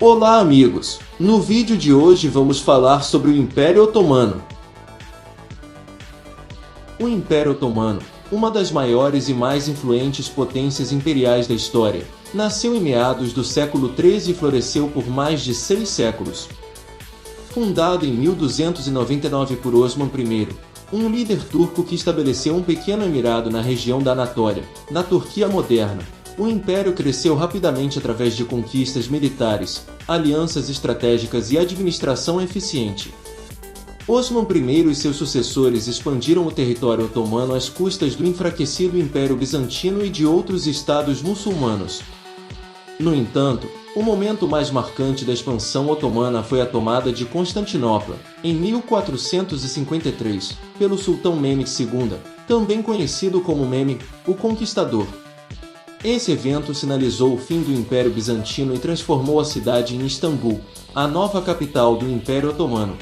Olá amigos! No vídeo de hoje vamos falar sobre o Império Otomano. O Império Otomano, uma das maiores e mais influentes potências imperiais da história, nasceu em meados do século XIII e floresceu por mais de 6 séculos. Fundado em 1299 por Osman I, um líder turco que estabeleceu um pequeno emirado na região da Anatólia, na Turquia moderna, o império cresceu rapidamente através de conquistas militares, alianças estratégicas e administração eficiente. Osman I e seus sucessores expandiram o território otomano às custas do enfraquecido Império Bizantino e de outros estados muçulmanos. No entanto, o momento mais marcante da expansão otomana foi a tomada de Constantinopla, em 1453, pelo sultão Mehmed II, também conhecido como Mehmed, o Conquistador. Esse evento sinalizou o fim do Império Bizantino e transformou a cidade em Istambul, a nova capital do Império Otomano.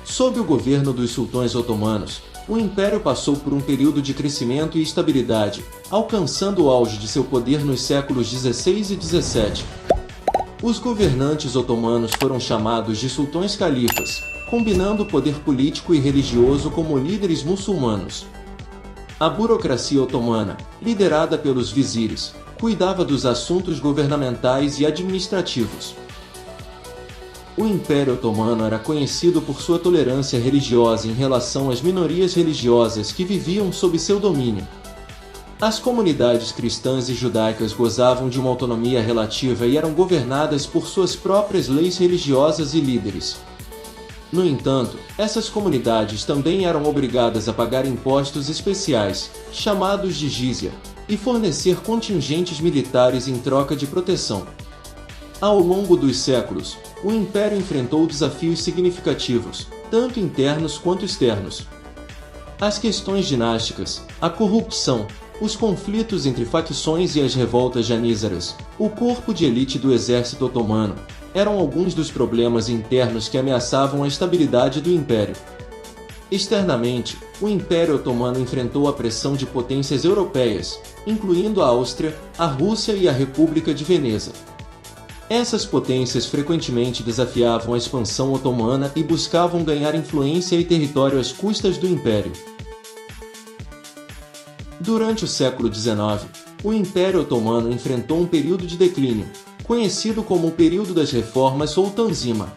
Sob o governo dos sultões otomanos, o Império passou por um período de crescimento e estabilidade, alcançando o auge de seu poder nos séculos XVI e XVII. Os governantes otomanos foram chamados de sultões califas, combinando poder político e religioso como líderes muçulmanos. A burocracia otomana, liderada pelos vizires, cuidava dos assuntos governamentais e administrativos. O Império Otomano era conhecido por sua tolerância religiosa em relação às minorias religiosas que viviam sob seu domínio. As comunidades cristãs e judaicas gozavam de uma autonomia relativa e eram governadas por suas próprias leis religiosas e líderes. No entanto, essas comunidades também eram obrigadas a pagar impostos especiais, chamados de jizya, e fornecer contingentes militares em troca de proteção. Ao longo dos séculos, o Império enfrentou desafios significativos, tanto internos quanto externos. As questões dinásticas, a corrupção, os conflitos entre facções e as revoltas janízaras, o corpo de elite do exército otomano, eram alguns dos problemas internos que ameaçavam a estabilidade do Império. Externamente, o Império Otomano enfrentou a pressão de potências europeias, incluindo a Áustria, a Rússia e a República de Veneza. Essas potências frequentemente desafiavam a expansão otomana e buscavam ganhar influência e território às custas do Império. Durante o século XIX, o Império Otomano enfrentou um período de declínio, conhecido como o período das reformas ou Tanzima.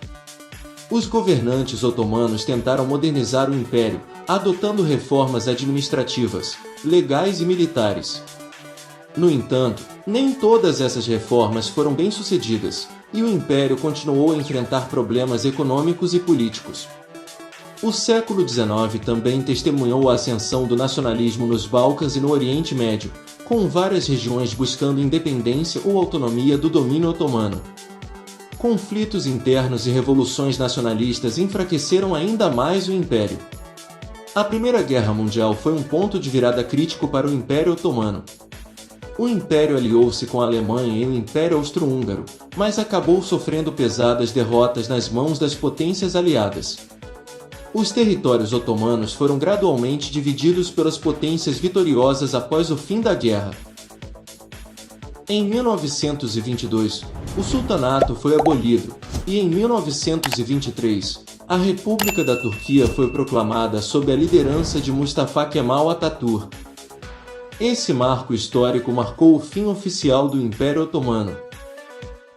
Os governantes otomanos tentaram modernizar o império, adotando reformas administrativas, legais e militares. No entanto, nem todas essas reformas foram bem-sucedidas, e o império continuou a enfrentar problemas econômicos e políticos. O século XIX também testemunhou a ascensão do nacionalismo nos Balcãs e no Oriente Médio, com várias regiões buscando independência ou autonomia do domínio otomano. Conflitos internos e revoluções nacionalistas enfraqueceram ainda mais o Império. A Primeira Guerra Mundial foi um ponto de virada crítico para o Império Otomano. O Império aliou-se com a Alemanha e o Império Austro-Húngaro, mas acabou sofrendo pesadas derrotas nas mãos das potências aliadas. Os territórios otomanos foram gradualmente divididos pelas potências vitoriosas após o fim da guerra. Em 1922, o sultanato foi abolido, e em 1923, a República da Turquia foi proclamada sob a liderança de Mustafa Kemal Atatürk. Esse marco histórico marcou o fim oficial do Império Otomano.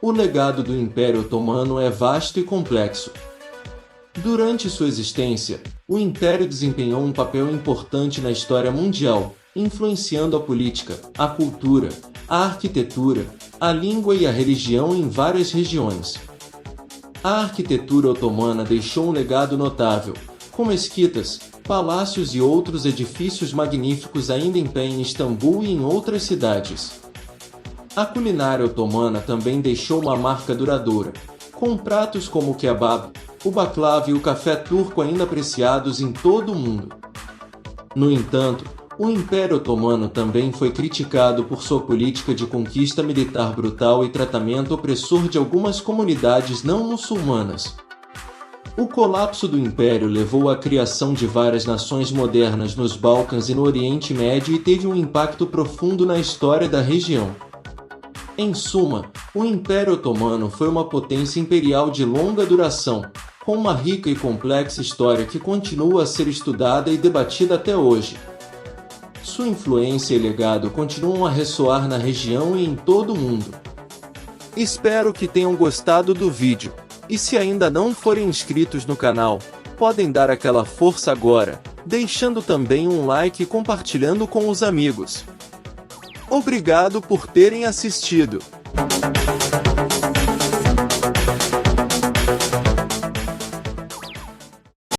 O legado do Império Otomano é vasto e complexo. Durante sua existência, o Império desempenhou um papel importante na história mundial, influenciando a política, a cultura, a arquitetura, a língua e a religião em várias regiões. A arquitetura otomana deixou um legado notável, com mesquitas, palácios e outros edifícios magníficos ainda em pé em Istambul e em outras cidades. A culinária otomana também deixou uma marca duradoura, com pratos como o kebab, o baklava e o café turco ainda apreciados em todo o mundo. No entanto, o Império Otomano também foi criticado por sua política de conquista militar brutal e tratamento opressor de algumas comunidades não muçulmanas. O colapso do Império levou à criação de várias nações modernas nos Balcãs e no Oriente Médio e teve um impacto profundo na história da região. Em suma, o Império Otomano foi uma potência imperial de longa duração, com uma rica e complexa história que continua a ser estudada e debatida até hoje. Sua influência e legado continuam a ressoar na região e em todo o mundo. Espero que tenham gostado do vídeo, e se ainda não forem inscritos no canal, podem dar aquela força agora, deixando também um like e compartilhando com os amigos. Obrigado por terem assistido.